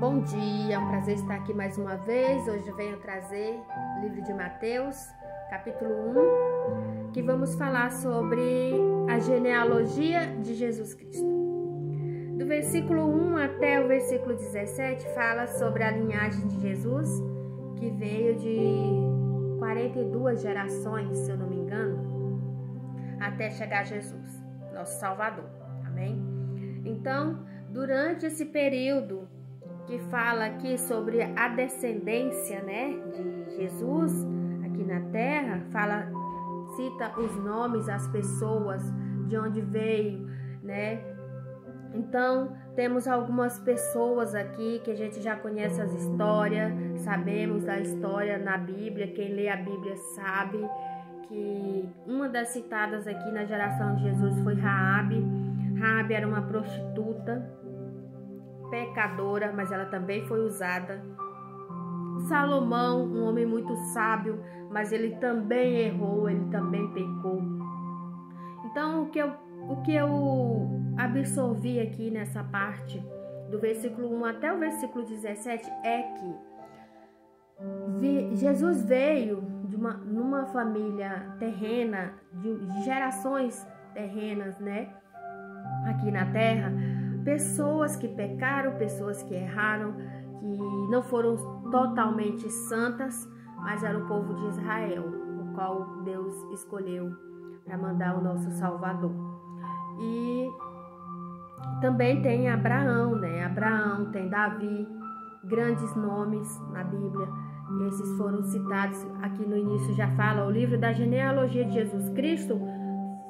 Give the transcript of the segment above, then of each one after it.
Bom dia, é um prazer estar aqui mais uma vez. Hoje eu venho trazer o livro de Mateus, capítulo 1, que vamos falar sobre a genealogia de Jesus Cristo. Do versículo 1 até o versículo 17 fala sobre a linhagem de Jesus, que veio de 42 gerações, se eu não me engano, até chegar a Jesus, nosso Salvador. Amém? Então, durante esse período que fala aqui sobre a descendência, de Jesus aqui na terra, cita os nomes, as pessoas, de onde veio, Então, temos algumas pessoas aqui que a gente já conhece as histórias, sabemos da história na Bíblia, quem lê a Bíblia sabe que uma das citadas aqui na geração de Jesus foi Raabe. Raabe era uma prostituta, pecadora, mas ela também foi usada. Salomão, um homem muito sábio, mas ele também errou, ele também pecou. Então, o que eu absorvi aqui nessa parte, do versículo 1 até o versículo 17, é que Jesus veio numa família terrena, de gerações terrenas, aqui na terra, pessoas que pecaram, pessoas que erraram, que não foram totalmente santas, mas era o povo de Israel, o qual Deus escolheu para mandar o nosso Salvador. E também tem Abraão, Abraão, tem Davi, grandes nomes na Bíblia. Esses foram citados aqui no início, já fala o livro da genealogia de Jesus Cristo,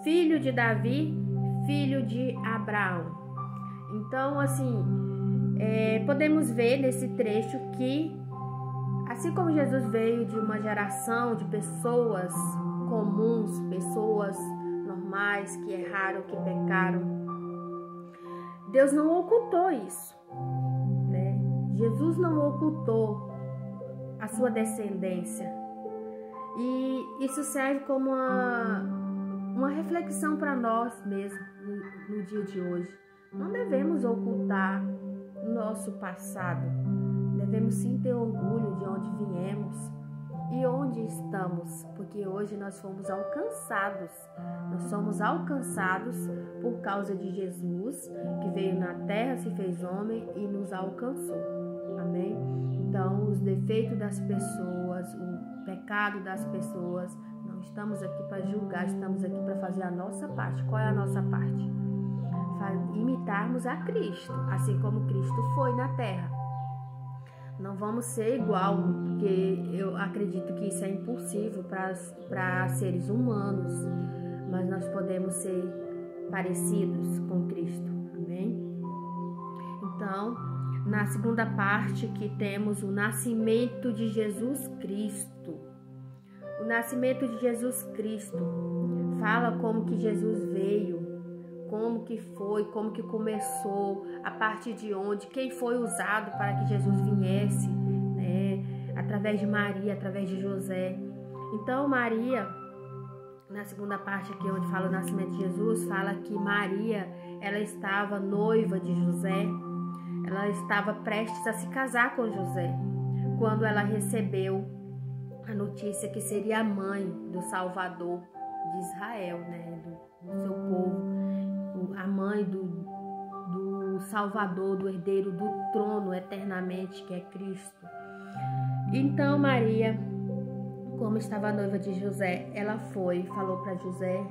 filho de Davi, filho de Abraão. Então, podemos ver nesse trecho que, assim como Jesus veio de uma geração de pessoas comuns, pessoas normais, que erraram, que pecaram, Deus não ocultou isso, Jesus não ocultou a sua descendência. E isso serve como uma reflexão para nós mesmos no dia de hoje. Não devemos ocultar nosso passado. Devemos sim ter orgulho de onde viemos e onde estamos, porque hoje nós fomos alcançados. Nós somos alcançados por causa de Jesus, que veio na terra, se fez homem e nos alcançou. Amém? Então, os defeitos das pessoas, o pecado das pessoas, não estamos aqui para julgar, estamos aqui para fazer a nossa parte. Qual é a nossa parte? Imitarmos a Cristo, assim como Cristo foi na terra. Não vamos ser igual, porque eu acredito que isso é impossível para seres humanos, mas nós podemos ser parecidos com Cristo, amém? Então, na segunda parte que temos o nascimento de Jesus Cristo. O nascimento de Jesus Cristo fala como que Jesus veio, como que foi, como que começou, a partir de onde, quem foi usado para que Jesus viesse, através de Maria, através de José. Então, Maria, na segunda parte aqui, onde fala o nascimento de Jesus, fala que Maria, ela estava noiva de José, ela estava prestes a se casar com José, quando ela recebeu a notícia que seria a mãe do Salvador de Israel, do seu povo, a mãe do Salvador, do herdeiro do trono eternamente, que é Cristo. Então Maria, como estava noiva de José, ela falou para José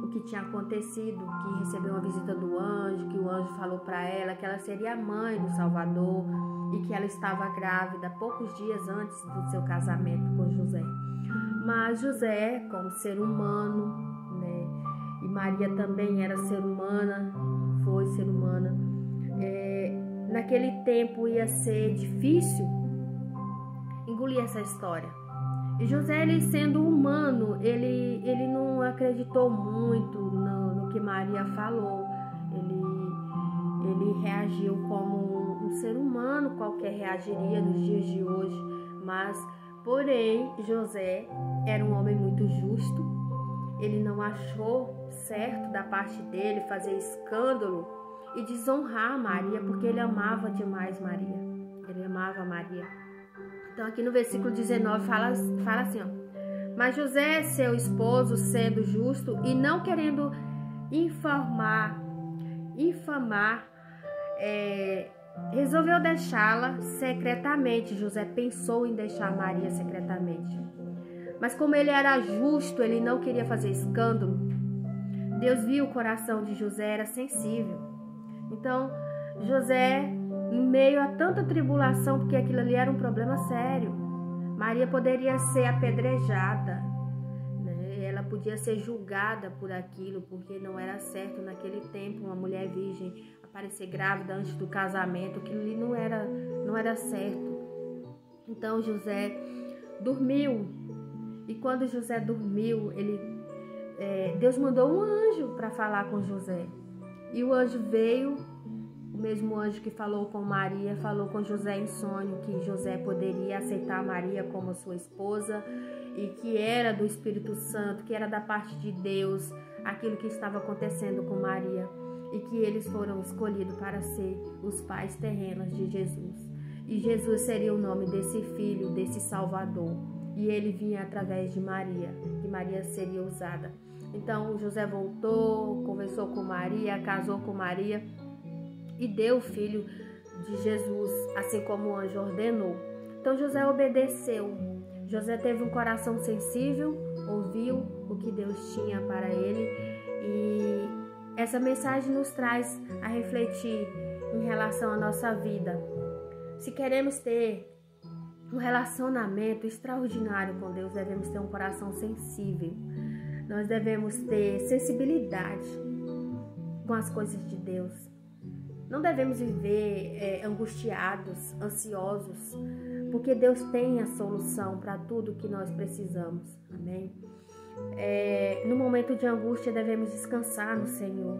o que tinha acontecido, que recebeu uma visita do anjo, que o anjo falou para ela que ela seria a mãe do Salvador e que ela estava grávida poucos dias antes do seu casamento com José. Mas José, como ser humano, e Maria também era ser humana, foi ser humana, naquele tempo ia ser difícil engolir essa história. E José, ele sendo humano, ele não acreditou muito no que Maria falou. Ele reagiu como um ser humano qualquer reagiria nos dias de hoje. Mas, porém, José era um homem muito justo. Ele não achou certo da parte dele fazer escândalo e desonrar Maria, porque ele amava demais Maria. ele amava Maria. Então aqui no versículo 19 fala assim, ó: mas José, seu esposo, sendo justo e não querendo infamar, resolveu deixá-la secretamente. José pensou em deixar Maria secretamente. Mas como ele era justo, ele não queria fazer escândalo. Deus viu o coração de José, era sensível. Então, José, em meio a tanta tribulação, porque aquilo ali era um problema sério, Maria poderia ser apedrejada, né? Ela podia ser julgada por aquilo, porque não era certo naquele tempo uma mulher virgem aparecer grávida antes do casamento. Aquilo ali não era certo. Então José dormiu, e quando José dormiu, Deus mandou um anjo para falar com José, e o anjo veio. O mesmo anjo que falou com Maria, falou com José em sonho que José poderia aceitar Maria como sua esposa e que era do Espírito Santo, que era da parte de Deus, aquilo que estava acontecendo com Maria, e que eles foram escolhidos para ser os pais terrenos de Jesus. E Jesus seria o nome desse filho, desse Salvador, e ele vinha através de Maria, e Maria seria usada. Então José voltou, conversou com Maria, casou com Maria, e deu o filho de Jesus, assim como o anjo ordenou. Então José obedeceu. José teve um coração sensível, ouviu o que Deus tinha para ele, e essa mensagem nos traz a refletir em relação à nossa vida. Se queremos ter um relacionamento extraordinário com Deus, devemos ter um coração sensível. Nós devemos ter sensibilidade com as coisas de Deus. Não devemos viver angustiados, ansiosos, porque Deus tem a solução para tudo que nós precisamos. Amém? No momento de angústia, devemos descansar no Senhor.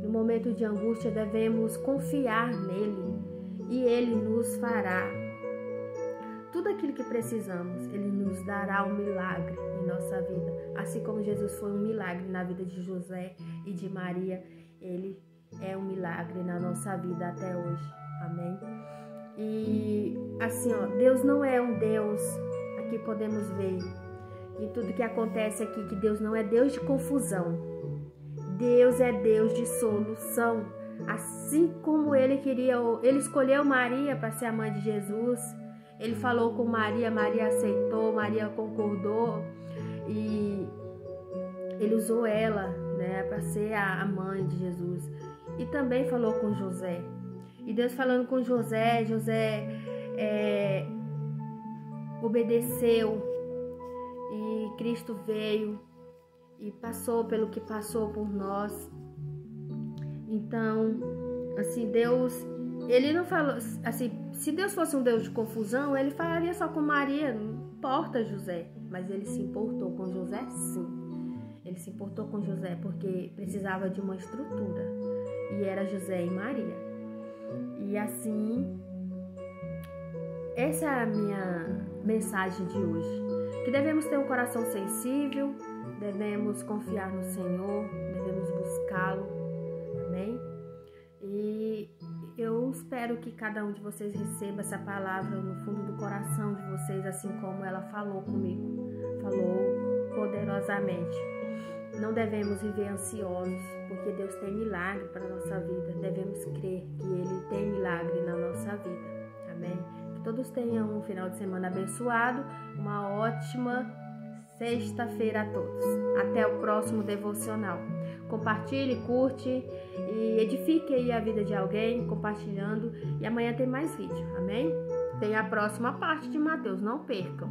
No momento de angústia, devemos confiar nele, e Ele nos fará tudo aquilo que precisamos. Ele nos dará um milagre em nossa vida. Assim como Jesus foi um milagre na vida de José e de Maria, Ele é um milagre na nossa vida até hoje. Amém? E assim, ó, Deus não é um Deus, aqui podemos ver em tudo que acontece aqui, que Deus não é Deus de confusão. Deus é Deus de solução. Assim como Ele escolheu Maria para ser a mãe de Jesus, Ele falou com Maria, Maria aceitou, Maria concordou, e Ele usou ela, né, para ser a mãe de Jesus. E também falou com José. E Deus falando com José, José obedeceu, e Cristo veio e passou pelo que passou por nós. Então, assim, Deus, Ele não falou assim, se Deus fosse um Deus de confusão, Ele falaria só com Maria, não importa José. Mas Ele se importou com José, sim. Ele se importou com José porque precisava de uma estrutura, e era José e Maria. E assim, essa é a minha mensagem de hoje, que devemos ter um coração sensível, devemos confiar no Senhor, devemos buscá-lo. Amém? E eu espero que cada um de vocês receba essa palavra no fundo do coração de vocês, assim como ela falou comigo, falou poderosamente. Não devemos viver ansiosos, porque Deus tem milagre para a nossa vida. Devemos crer que Ele tem milagre na nossa vida. Amém? Que todos tenham um final de semana abençoado, uma ótima sexta-feira a todos. Até o próximo devocional. Compartilhe, curte e edifique aí a vida de alguém compartilhando. E amanhã tem mais vídeo. Amém? Tem a próxima parte de Mateus, não percam.